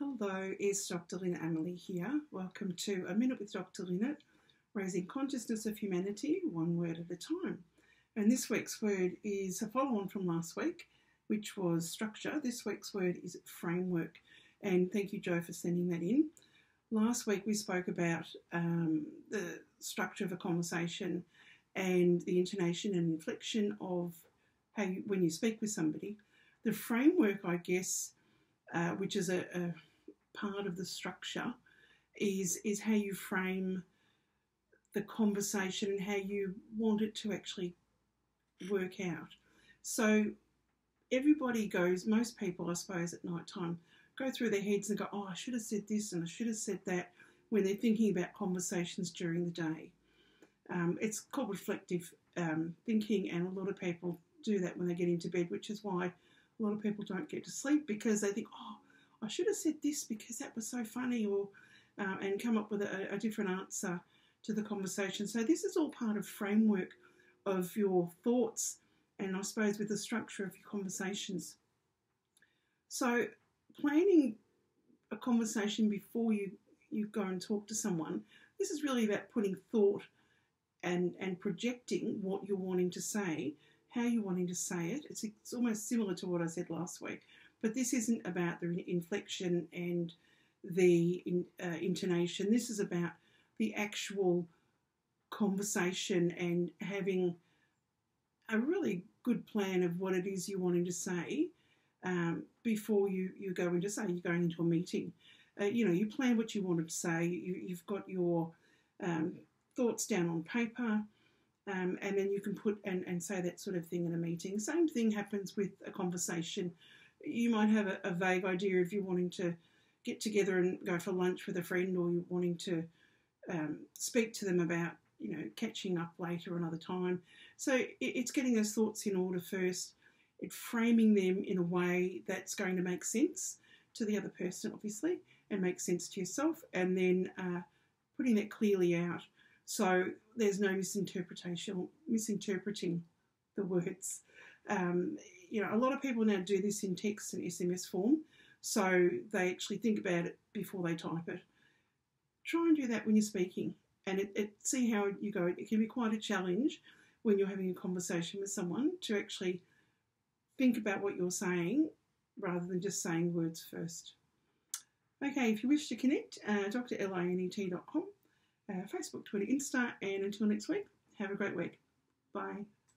Hello, it's Dr Linet Amalie here. Welcome to A Minute with Dr Linet, raising consciousness of humanity one word at a time. And this week's word is a follow-on from last week, which was structure. This week's word is framework. And thank you, Joe, for sending that in. Last week we spoke about the structure of a conversation and the intonation and inflection of how you, when you speak with somebody. The framework, I guess, which is a part of the structure, is how you frame the conversation and how you want it to actually work out. So everybody goes, most people, I suppose, at night time, go through their heads and go, oh, I should have said this and I should have said that, when they're thinking about conversations during the day. It's called reflective thinking, and a lot of people do that when they get into bed, which is why a lot of people don't get to sleep, because they think, oh, I should have said this because that was so funny, or and come up with a different answer to the conversation. So this is all part of framework of your thoughts, and I suppose with the structure of your conversations. So planning a conversation before you go and talk to someone, this is really about putting thought and projecting what you're wanting to say, how you're wanting to say it. It's almost similar to what I said last week, but this isn't about the inflection and the intonation. This is about the actual conversation and having a really good plan of what it is you're wanting to say before you go into, say, you're going into a meeting. You plan what you wanted to say. You've got your thoughts down on paper. And then you can put and say that sort of thing in a meeting. Same thing happens with a conversation. You might have a vague idea if you're wanting to get together and go for lunch with a friend, or you're wanting to speak to them about, catching up later another time. So it's getting those thoughts in order first, it's framing them in a way that's going to make sense to the other person, obviously, and make sense to yourself, and then putting that clearly out. So there's no misinterpretation or misinterpreting the words. A lot of people now do this in text and SMS form, so they actually think about it before they type it. Try and do that when you're speaking, and see how you go. It can be quite a challenge when you're having a conversation with someone to actually think about what you're saying rather than just saying words first. Okay, if you wish to connect, drlinet.com. Facebook, Twitter, Insta, and until next week, have a great week. Bye.